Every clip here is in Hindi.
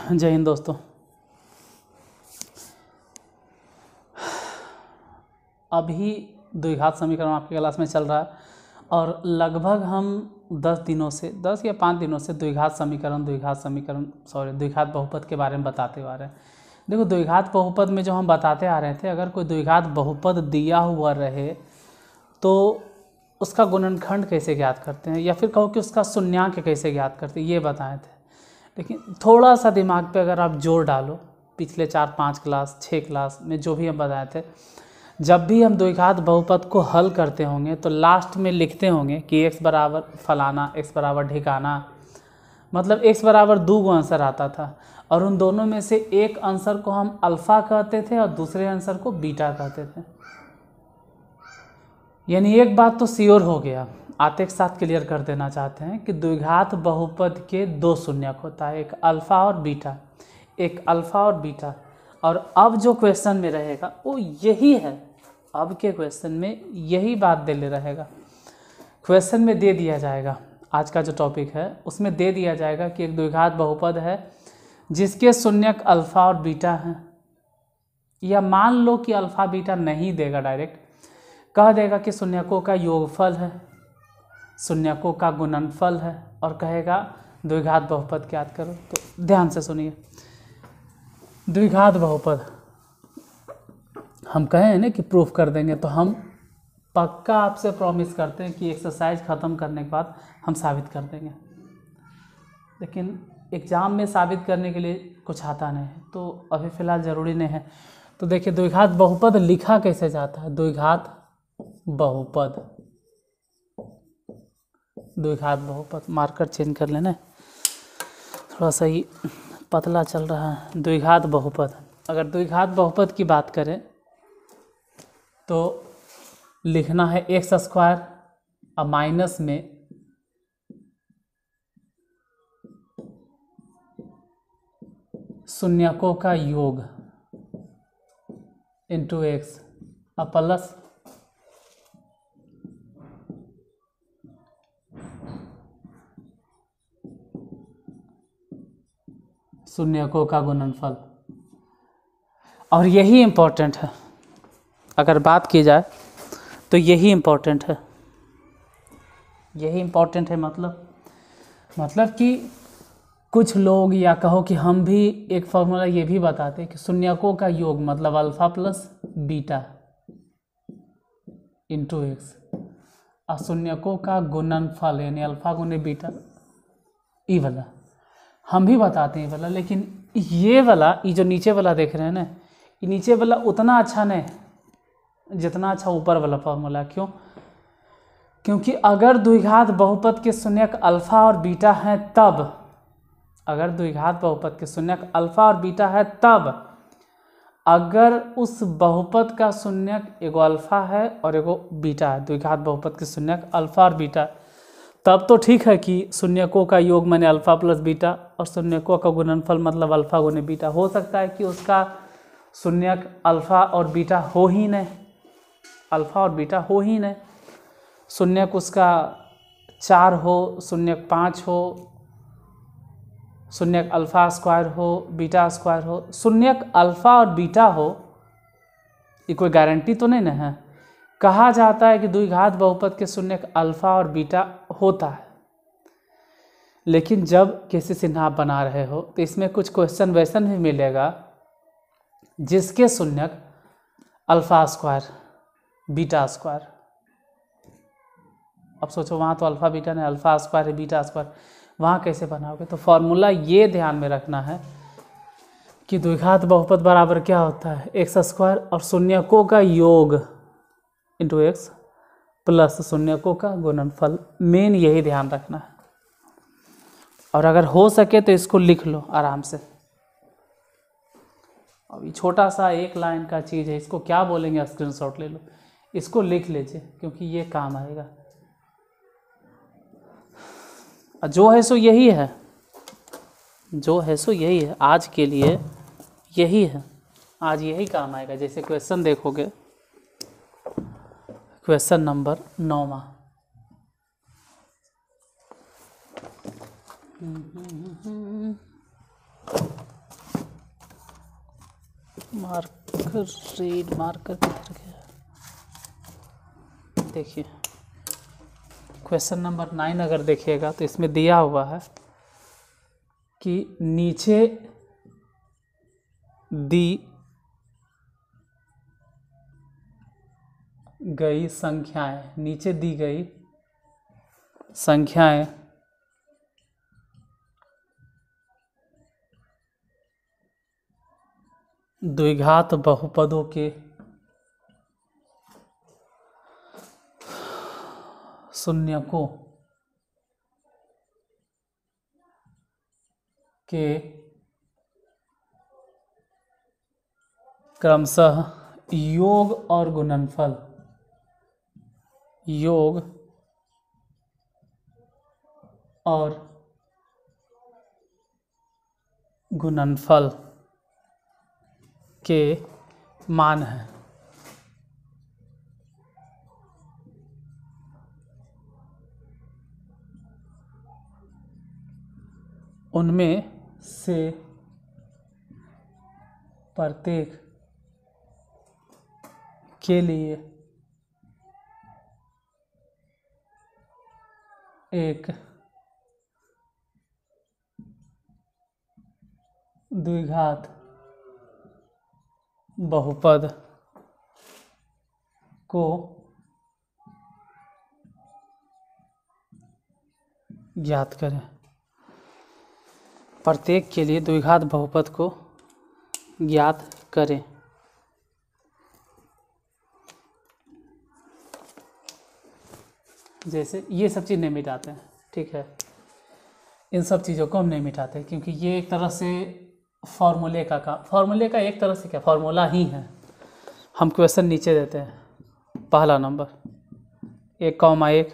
जय हिंद दोस्तों। अभी द्विघात समीकरण आपकी क्लास में चल रहा है और लगभग हम 10 या 5 दिनों से द्विघात बहुपद के बारे में बताते आ रहे हैं। देखो, द्विघात बहुपद में जो हम बताते आ रहे थे, अगर कोई द्विघात बहुपद दिया हुआ रहे तो उसका गुणनखंड कैसे ज्ञात करते हैं, या फिर कहो कि उसका शून्यांक कैसे ज्ञात करते हैं, ये बताए थे। लेकिन थोड़ा सा दिमाग पे अगर आप जोर डालो, पिछले 4-5 क्लास 6 क्लास में जो भी हम बताए थे, जब भी हम द्विघात बहुपद को हल करते होंगे तो लास्ट में लिखते होंगे कि x बराबर फलाना, x बराबर ढिकाना, मतलब x बराबर 2 आंसर आता था और उन दोनों में से एक आंसर को हम अल्फ़ा कहते थे और दूसरे आंसर को बीटा कहते थे। यानी एक बात तो श्योर हो गया, आते के साथ क्लियर कर देना चाहते हैं कि द्विघात बहुपद के 2 शून्यक होता है, एक अल्फ़ा और बीटा, एक अल्फ़ा और बीटा। और अब जो क्वेश्चन में रहेगा वो यही है, अब के क्वेश्चन में यही बात दे ले रहेगा। क्वेश्चन में दे दिया जाएगा, आज का जो टॉपिक है उसमें दे दिया जाएगा कि एक द्विघात बहुपद है जिसके शून्यक अल्फ़ा और बीटा हैं, या मान लो कि अल्फ़ा बीटा नहीं देगा, डायरेक्ट कह देगा कि शून्यकों का योगफल है, शून्यकों का गुणनफल है, और कहेगा द्विघात बहुपद ज्ञात करो। तो ध्यान से सुनिए, द्विघात बहुपद हम कहें ना कि प्रूफ कर देंगे, तो हम पक्का आपसे प्रॉमिस करते हैं कि एक्सरसाइज ख़त्म करने के बाद हम साबित कर देंगे। लेकिन एग्ज़ाम में साबित करने के लिए कुछ आता नहीं है, तो अभी फ़िलहाल ज़रूरी नहीं है। तो देखिए, द्विघात बहुपद लिखा कैसे जाता है। द्विघात बहुपद, द्विघात बहुपद, मार्कर चेंज कर लेना, थोड़ा सा ही पतला चल रहा है। द्विघात बहुपद, अगर द्विघात बहुपद की बात करें तो लिखना है एक्स स्क्वायर और माइनस में शून्यकों का योग इंटू एक्स और प्लस शून्यकों का गुणनफल। और यही इम्पोर्टेंट है, अगर बात की जाए तो यही इम्पोर्टेंट है, यही इम्पोर्टेंट है। मतलब कि कुछ लोग, या कहो कि हम भी एक फॉर्मूला ये भी बताते हैं कि शून्यकों का योग मतलब alpha plus beta into x, और शून्यकों का गुणनफल यानी अल्फ़ा गुने बीटा, ये वाला हम भी बताते हैं वाला। लेकिन ये वाला, ये जो नीचे वाला देख रहे हैं ना, ये नीचे वाला उतना अच्छा नहीं जितना अच्छा ऊपर वाला फॉर्मूला। क्यों? क्योंकि अगर द्विघात बहुपद के शून्यक अल्फ़ा और बीटा हैं तब, अगर द्विघात बहुपद के शून्यक अल्फ़ा और बीटा है तब, अगर उस बहुपद का शून्यक एगो अल्फ़ा है और एगो बीटा है, द्विघात बहुपद के शून्यक अल्फ़ा और बीटा, तब तो ठीक है कि शून्यकों का योग माने अल्फ़ा प्लस बीटा और शून्यकों का गुणनफल मतलब अल्फ़ा गुने बीटा। हो सकता है कि उसका शून्यक अल्फ़ा और बीटा हो ही नहीं, अल्फ़ा और बीटा हो ही नहीं, शून्यक उसका 4 हो, शून्यक 5 हो, शून्यक अल्फ़ा स्क्वायर हो, बीटा स्क्वायर हो, शून्यक अल्फ़ा और बीटा हो, ये कोई गारंटी तो नहीं ना है। कहा जाता है कि द्विघात बहुपद के शून्यक अल्फ़ा और बीटा होता है, लेकिन जब किसी चिन्ह आप बना रहे हो तो इसमें कुछ क्वेश्चन वैसन भी मिलेगा जिसके शून्यक अल्फ़ा स्क्वायर बीटा स्क्वायर। अब सोचो, वहाँ तो अल्फ़ा बीटा नहीं, अल्फ़ा स्क्वायर है, बीटा स्क्वायर, वहाँ कैसे बनाओगे? तो फॉर्मूला ये ध्यान में रखना है कि द्विघात बहुपद बराबर क्या होता है, एक्स स्क्वायर और शून्यकों का योग इंटू एक्स प्लस शून्यकों का गुणनफल। मेन यही ध्यान रखना है, और अगर हो सके तो इसको लिख लो आराम से। अब ये छोटा सा एक लाइन का चीज़ है, इसको क्या बोलेंगे, स्क्रीनशॉट ले लो, इसको लिख लीजिए क्योंकि ये काम आएगा। जो है सो यही है, जो है सो यही है, आज के लिए यही है, आज यही काम आएगा। जैसे क्वेश्चन देखोगे, क्वेश्चन नंबर 9वां, मार्कर रीड मार्कर किधर गया? देखिए क्वेश्चन नंबर 9 अगर देखिएगा तो इसमें दिया हुआ है कि नीचे दी गई संख्याएं, नीचे दी गई संख्याएं द्विघात बहुपदों के शून्यकों के क्रमशः योग और गुणनफल, योग और गुणनफल के मान हैं। उनमें से प्रत्येक के लिए एक द्विघात बहुपद को ज्ञात करें। प्रत्येक के लिए द्विघात बहुपद को ज्ञात करें। जैसे ये सब चीज़ नहीं मिटाते हैं, ठीक है, इन सब चीज़ों को हम नहीं मिटाते क्योंकि ये एक तरह से फॉर्मूले का एक तरह से क्या फॉर्मूला ही है। हम क्वेश्चन नीचे देते हैं, पहला नंबर 1,1,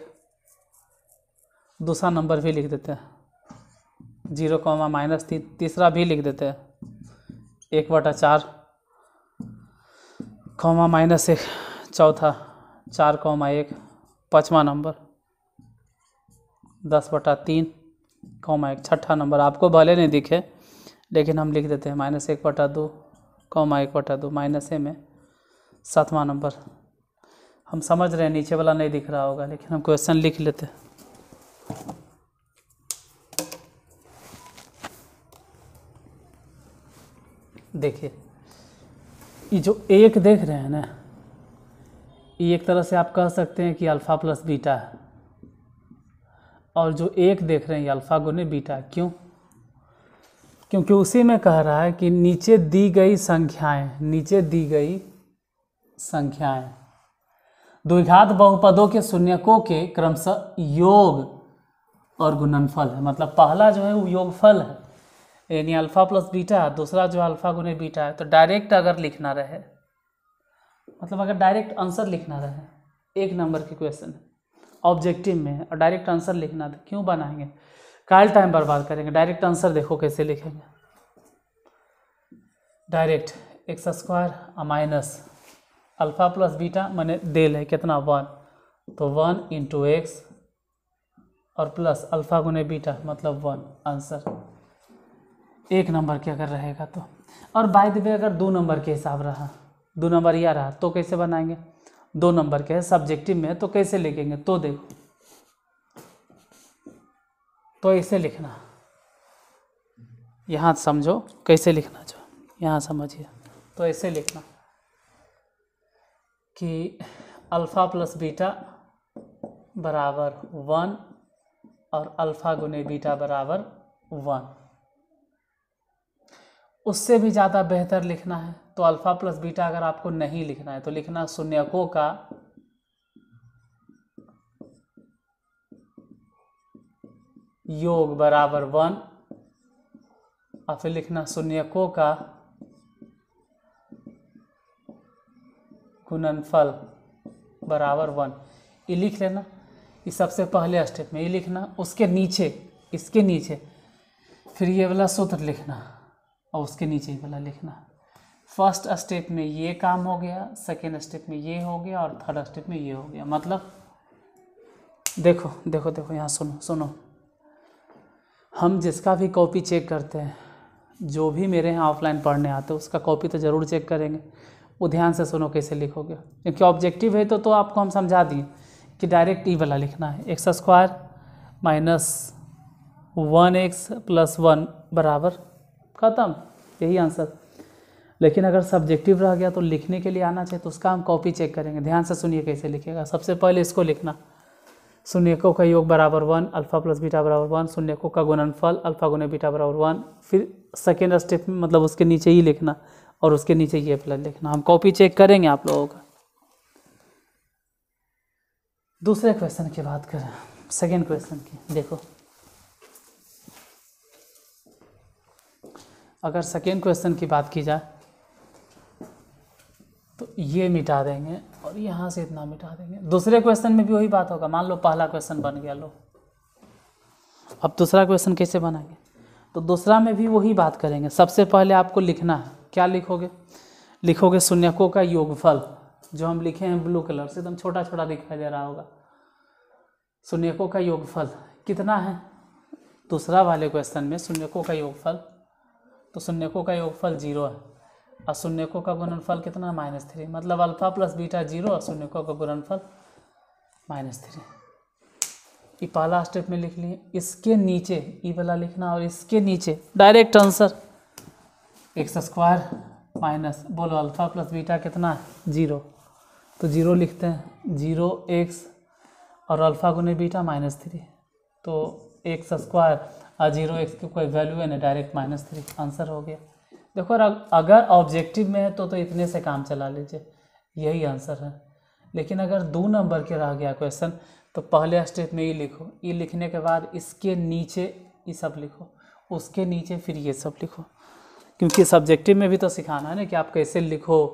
दूसरा नंबर भी लिख देते हैं 0,-3, तीसरा भी लिख देते हैं 1/4, -1, चौथा 4,1, पाँचवा नंबर 10/3, 1, छठा नंबर आपको भले नहीं दिखे लेकिन हम लिख देते हैं -1/2, 1/2 -a में 7वां नंबर। हम समझ रहे हैं नीचे वाला नहीं दिख रहा होगा लेकिन हम क्वेश्चन लिख लेते हैं। देखिए ये जो एक देख रहे हैं ना, ये एक तरह से आप कह सकते हैं कि अल्फ़ा प्लस बीटा है, और जो एक देख रहे हैं ये अल्फ़ा गुने बीटा है। क्यों? क्योंकि उसी में कह रहा है कि नीचे दी गई संख्याएं, नीचे दी गई संख्याएं द्विघात बहुपदों के शून्यकों के क्रमशः योग और गुणनफल है। मतलब पहला जो है वो योगफल है, यानी अल्फ़ा प्लस बीटा है, दूसरा जो अल्फ़ा गुने बीटा है। तो डायरेक्ट अगर लिखना रहे, मतलब अगर डायरेक्ट आंसर लिखना रहे, 1 नंबर की क्वेश्चन ऑब्जेक्टिव में और डायरेक्ट आंसर लिखना था, क्यों बनाएंगे, काल टाइम बर्बाद करेंगे। डायरेक्ट आंसर देखो कैसे लिखेंगे। Direct x² minus alpha plus beta मैंने देल है कितना 1, तो 1 × x और प्लस अल्फ़ा गुने बीटा मतलब 1 आंसर 1 नंबर के अगर रहेगा तो। और बाय द वे अगर 2 नंबर के हिसाब रहा, 2 नंबर या रहा तो कैसे बनाएंगे, 2 नंबर के है, सब्जेक्टिव में है तो कैसे लिखेंगे, तो देखो तो ऐसे लिखना, यहाँ समझो कैसे लिखना, जो यहाँ समझिए तो ऐसे लिखना कि अल्फ़ा प्लस बीटा बराबर 1 और अल्फ़ा गुने बीटा बराबर 1। उससे भी ज़्यादा बेहतर लिखना है तो अल्फ़ा प्लस बीटा अगर आपको नहीं लिखना है तो लिखना शून्यकों का योग बराबर 1 और फिर लिखना शून्यकों का गुणनफल बराबर 1। ये लिख लेना, ये सबसे पहले स्टेप में ये लिखना। उसके नीचे, इसके नीचे फिर ये वाला सूत्र लिखना और उसके नीचे ही वाला लिखना। फर्स्ट स्टेप में ये काम हो गया, सेकेंड स्टेप में ये हो गया और थर्ड स्टेप में ये हो गया। मतलब देखो देखो देखो यहाँ सुनो सुनो, हम जिसका भी कॉपी चेक करते हैं जो भी मेरे यहाँ ऑफलाइन पढ़ने आते हैं उसका कॉपी तो ज़रूर चेक करेंगे। वो ध्यान से सुनो कैसे लिखोगे, क्योंकि ऑब्जेक्टिव है तो आपको हम समझा दिए कि डायरेक्ट ई वाला लिखना है। एक्स स्क्वायर माइनस 1x + 1 बराबर ख़त्म, यही आंसर। लेकिन अगर सब्जेक्टिव रह गया तो लिखने के लिए आना चाहिए, तो उसका हम कॉपी चेक करेंगे। ध्यान से सुनिए कैसे लिखेगा। सबसे पहले इसको लिखना, शून्यकों का योग बराबर 1, अल्फ़ा प्लस बीटा बराबर 1, शून्यकों का गुणनफल अल्फ़ा गुने बीटा बराबर 1। फिर सेकेंड स्टेप में मतलब उसके नीचे ही लिखना और उसके नीचे ये प्लस लिखना। हम कॉपी चेक करेंगे आप लोगों का। दूसरे क्वेश्चन की बात करें, सेकेंड क्वेश्चन की, देखो अगर सेकेंड क्वेश्चन की बात की जाए तो ये मिटा देंगे और यहाँ से इतना मिटा देंगे। दूसरे क्वेश्चन में भी वही बात होगा। मान लो पहला क्वेश्चन बन गया, लो अब दूसरा क्वेश्चन कैसे बनाएंगे, तो दूसरा में भी वही बात करेंगे। सबसे पहले आपको लिखना है, क्या लिखोगे, लिखोगे शून्यकों का योगफल, जो हम लिखे हैं ब्लू कलर से, एकदम छोटा छोटा दिखाई दे रहा होगा। शून्यकों का योगफल कितना है, दूसरा वाले क्वेश्चन में शून्यकों का योगफल, तो शून्यकों का योगफल 0 है और शून्यकों का गुणनफल कितना, -3। मतलब अल्फ़ा प्लस बीटा 0 और शून्यकों का गुणनफल -3। ये पहला स्टेप में लिख लिए। इसके नीचे ई वाला लिखना और इसके नीचे direct answer x square minus, बोलो अल्फ़ा प्लस बीटा कितना है, 0, तो 0 लिखते हैं, 0x और अल्फ़ा गुने बीटा -3, तो एक्स स्क्वायर और 0x की कोई वैल्यू है नहीं, डायरेक्ट -3 आंसर हो गया। देखो अगर ऑब्जेक्टिव में है तो इतने से काम चला लीजिए, यही आंसर है। लेकिन अगर 2 नंबर के रह गया क्वेश्चन तो पहले स्टेप में ये लिखो, ये लिखने के बाद इसके नीचे ये सब लिखो, उसके नीचे फिर ये सब लिखो, क्योंकि सब्जेक्टिव में भी तो सिखाना है ना कि आप कैसे लिखो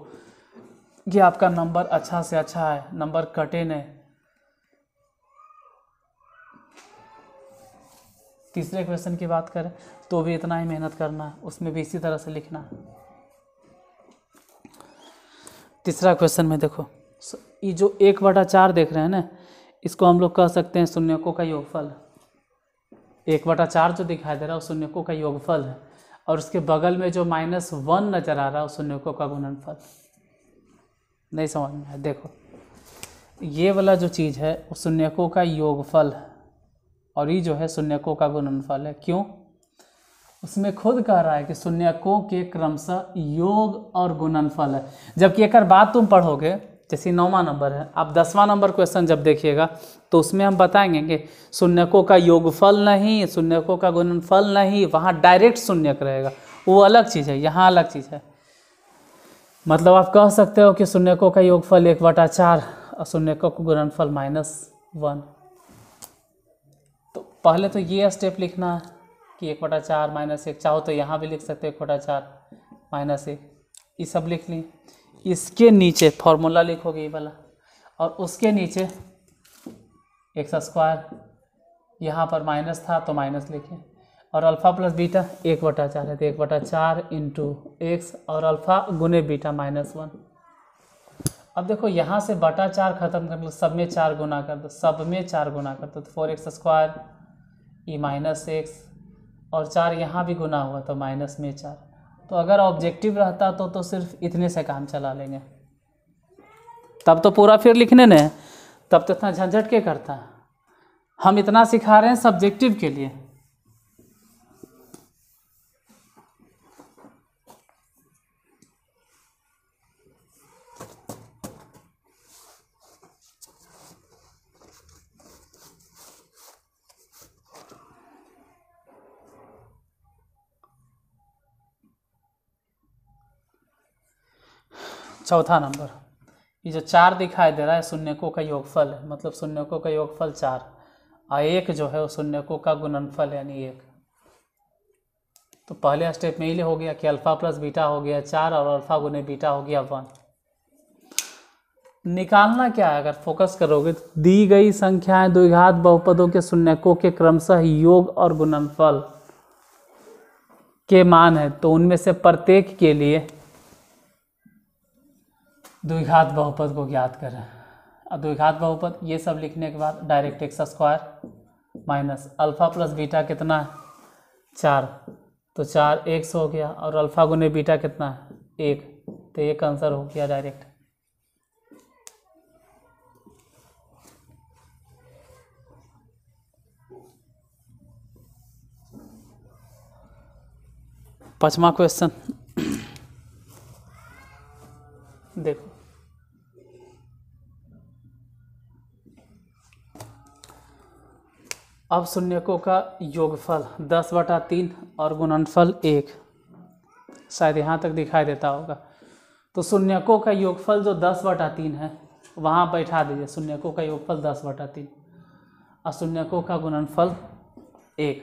कि आपका नंबर अच्छा से अच्छा है, नंबर कटे नहीं। तीसरे क्वेश्चन की बात करें तो भी इतना ही मेहनत करना है, उसमें भी इसी तरह से लिखना। तीसरा क्वेश्चन में देखो, ये जो 1/4 देख रहे हैं ना, इसको हम लोग कह सकते हैं शून्यकों का योगफल। 1/4 जो दिखाई दे रहा है वो शून्यकों का योगफल है, और उसके बगल में जो -1 नजर आ रहा है वो शून्यकों का गुणनफल। नहीं समझ में आया, देखो ये वाला जो चीज़ है वो शून्यकों का योगफल है और ये जो है शून्यकों का गुणनफल है। क्यों, उसमें खुद कह रहा है कि शून्यकों के क्रमशः योग और गुणनफल है। जबकि एक बात तुम पढ़ोगे, जैसे 9वां नंबर है, आप 10वां नंबर क्वेश्चन जब देखिएगा तो उसमें हम बताएंगे कि शून्यकों का योगफल नहीं, शून्यकों का गुणनफल नहीं, वहाँ डायरेक्ट शून्यक रहेगा, वो अलग चीज़ है, यहाँ अलग चीज़ है। मतलब आप कह सकते हो कि शून्यकों का योगफल 1/4 और शून्यकों का गुणनफल -1। तो पहले तो ये स्टेप लिखना है कि 1/4 -1, चाहो तो यहाँ भी लिख सकते हो 1/4 -1, ये सब लिख ली। इसके नीचे फॉर्मूला लिखोगे ये वाला, और उसके नीचे एक्स स्क्वायर, यहाँ पर माइनस था तो माइनस लिखे, और अल्फ़ा प्लस बीटा 1/4 है तो 1/4 × x और अल्फ़ा गुने बीटा -1। अब देखो यहाँ से बटा 4 खत्म कर लो, सब में 4 गुना कर दो, सब में 4 गुना कर दो, तो 4x² ये -x और 4 यहाँ भी गुना हुआ तो -4। तो अगर ऑब्जेक्टिव रहता तो सिर्फ इतने से काम चला लेंगे, तब तो पूरा फिर लिखने ने, तब तो इतना झंझट के करता है। हम इतना सिखा रहे हैं सब्जेक्टिव के लिए। चौथा नंबर, ये जो 4 दिखाई दे रहा है शून्यकों का योगफल है, मतलब शून्यकों का योगफल 4 और 1 जो है वो शून्यकों का गुणनफल यानी 1। तो पहले स्टेप में ये हो गया कि अल्फ़ा प्लस बीटा हो गया 4 और अल्फ़ा गुने बीटा हो गया 1। निकालना क्या है, अगर फोकस करोगे तो दी गई संख्याएं द्विघात बहुपदों के शून्यकों के क्रमशः योग और गुणनफल के मान है, तो उनमें से प्रत्येक के लिए द्विघात बहुपद को ज्ञात करें। अब द्विघात बहुपद ये सब लिखने के बाद direct x² minus alpha plus beta कितना है 4 तो 4x हो गया, और अल्फ़ा गुने बीटा कितना है 1, तो एक आंसर हो गया डायरेक्ट। पांचवा क्वेश्चन देखो, अब शून्यकों का योगफल 10/3 और गुणनफल 1, शायद यहाँ तक दिखाई देता होगा। तो शून्यकों का योगफल जो 10/3 है वहाँ बैठा दीजिए, शून्यकों का योगफल 10/3 और शून्यकों का गुणनफल 1।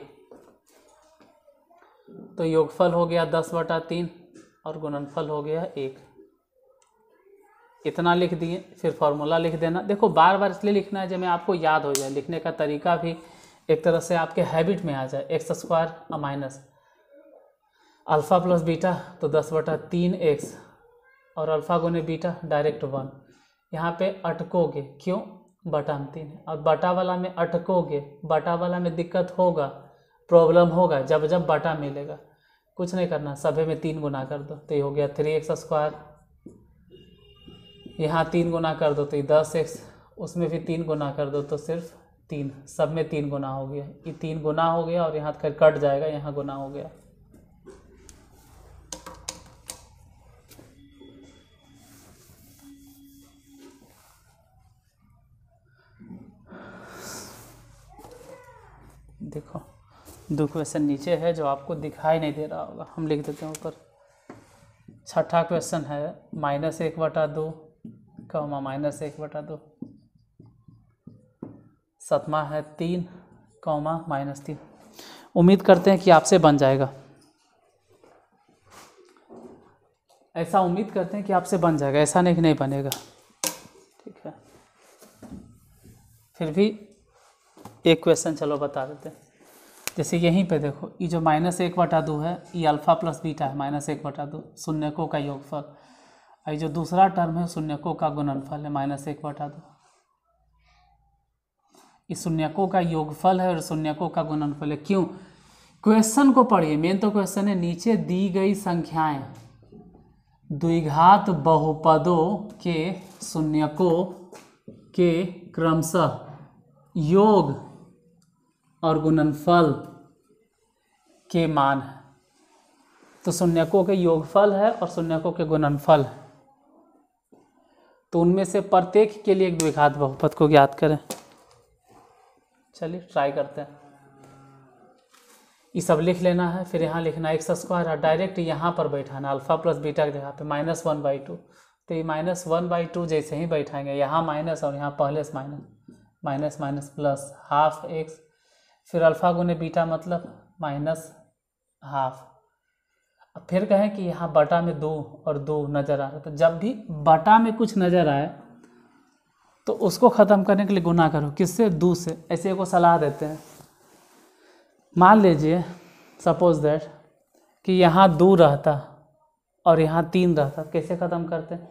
तो योगफल हो गया 10/3 और गुणनफल हो गया 1। इतना लिख दिए, फिर फॉर्मूला लिख देना। देखो बार बार इसलिए लिखना है जब मैं आपको याद हो जाए, लिखने का तरीका भी एक तरह से आपके हैबिट में आ जाए। x² minus alpha plus beta तो 10/3x और अल्फ़ा गुने बीटा डायरेक्ट 1। यहाँ पे अटकोगे क्यों, बटा में 3 है, और बटा वाला में अटकोगे, बटा वाला में दिक्कत होगा, प्रॉब्लम होगा जब जब बटा मिलेगा। कुछ नहीं करना, सभी में 3 गुना कर दो तो ये हो गया 3x²। यहाँ 3 गुना कर दो तो ये 10x, उसमें भी 3 गुना कर दो तो सिर्फ 3, सब में 3 गुना हो गया। ये 3 गुना हो गया और यहाँ तक कट जाएगा, यहाँ गुना हो गया। देखो 2 क्वेश्चन नीचे है जो आपको दिखाई नहीं दे रहा होगा, हम लिख देते हैं ऊपर। छठा क्वेश्चन है -1/2 -1/2। सतमा है 3 -3। उम्मीद करते हैं कि आपसे बन जाएगा, ऐसा उम्मीद करते हैं कि आपसे बन जाएगा, ऐसा नहीं कि नहीं बनेगा। ठीक है, फिर भी एक क्वेश्चन चलो बता देते हैं। जैसे यहीं पे देखो, ये जो -1/2 है ये अल्फ़ा प्लस बीटा है, -1/2 शून्यकों का योगफल। ये जो दूसरा टर्म है शून्यकों का गुणनफल है -1/2। इस शून्यकों का योगफल है और शून्यकों का गुणनफल है। क्यों, क्वेश्चन को पढ़िए, मेन तो क्वेश्चन है नीचे दी गई संख्याएं द्विघात बहुपदों के शून्यकों के क्रमशः योग और गुणनफल के मान है। तो शून्यकों के योगफल है और शून्यकों के गुणनफल है, तो उनमें से प्रत्येक के लिए एक द्विघात बहुपद को ज्ञात करें। चलिए ट्राई करते हैं। ये सब लिख लेना है, फिर यहाँ लिखना x² और डायरेक्ट यहाँ पर बैठाना अल्फ़ा प्लस बीटा की जगह पे -1/2। तो ये -1/2 जैसे ही बैठाएंगे, यहाँ माइनस और यहाँ पहले से माइनस माइनस प्लस ½ x, फिर अल्फ़ा गुने बीटा मतलब -½ अब फिर कहें कि यहाँ बटा में 2 और 2 नज़र आ रहा है। तो जब भी बटा में कुछ नज़र आए तो उसको ख़त्म करने के लिए गुना करो, किससे, 2 से। ऐसे को सलाह देते हैं। मान लीजिए सपोज दैट कि यहाँ 2 रहता और यहाँ 3 रहता, कैसे ख़त्म करते हैं?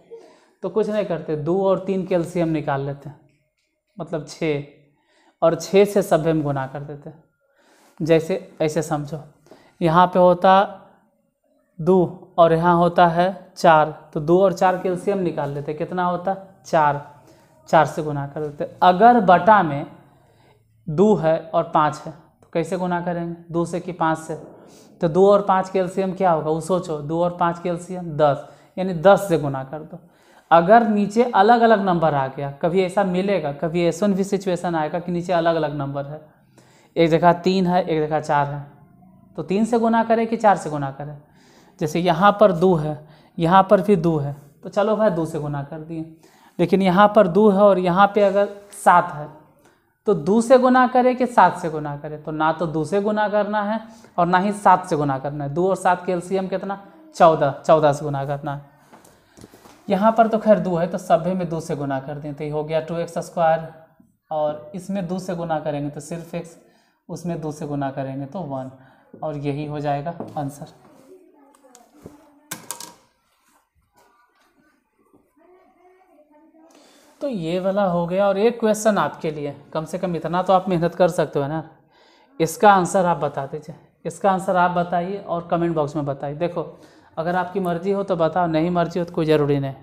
तो कुछ नहीं करते, 2 और 3 के एलसीएम निकाल लेते हैं, मतलब 6, और 6 से सभी में गुना कर देते हैं। जैसे ऐसे समझो, यहाँ पे होता 2 और यहाँ होता है 4, तो 2 और 4 के एलसीएम निकाल लेते, कितना होता 4, 4 से गुना कर देते। अगर बटा में 2 है और 5 है तो कैसे गुना करेंगे, 2 से कि 5 से? तो 2 और 5 के एलसीएम क्या होगा वो सोचो, 2 और 5 के एलसीएम 10, यानी 10 से गुना कर दो। अगर नीचे अलग अलग नंबर आ गया, कभी ऐसा मिलेगा, कभी ऐसा भी सिचुएशन आएगा कि नीचे अलग अलग नंबर है, एक जगह 3 है एक जगह 4 है, तो 3 से गुना करें कि 4 से गुना करें? जैसे यहाँ पर 2 है, यहाँ पर भी 2 है, तो चलो भाई 2 से गुना कर दिए। लेकिन यहाँ पर 2 है और यहाँ पे अगर 7 है, तो 2 से गुना करें कि 7 से गुना करें? तो ना तो 2 से गुना करना है और ना ही 7 से गुना करना है। 2 और 7 के एलसीएम कितना, 14, 14 से गुना करना है। यहाँ पर तो खैर 2 है तो सभी में 2 से गुना कर दें, तो ये हो गया 2x², और इसमें 2 से गुना करेंगे तो सिर्फ x, उसमें 2 से गुना करेंगे तो 1, और यही हो जाएगा आंसर। तो ये वाला हो गया। और एक क्वेश्चन आपके लिए, कम से कम इतना तो आप मेहनत कर सकते हो ना, इसका आंसर आप बता दीजिए। इसका आंसर आप बताइए और कमेंट बॉक्स में बताइए। देखो अगर आपकी मर्ज़ी हो तो बताओ, नहीं मर्ज़ी हो तो कोई ज़रूरी नहीं,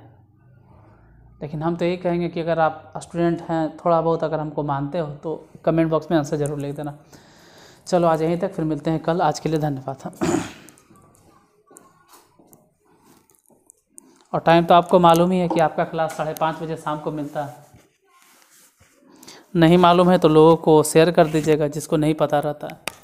लेकिन हम तो यही कहेंगे कि अगर आप स्टूडेंट हैं थोड़ा बहुत अगर हमको मानते हो तो कमेंट बॉक्स में आंसर ज़रूर लिख देना। चलो आज यहीं तक, फिर मिलते हैं कल। आज के लिए धन्यवाद। और टाइम तो आपको मालूम ही है कि आपका क्लास 5:30 बजे शाम को मिलता है। नहीं मालूम है तो लोगों को शेयर कर दीजिएगा जिसको नहीं पता रहता है।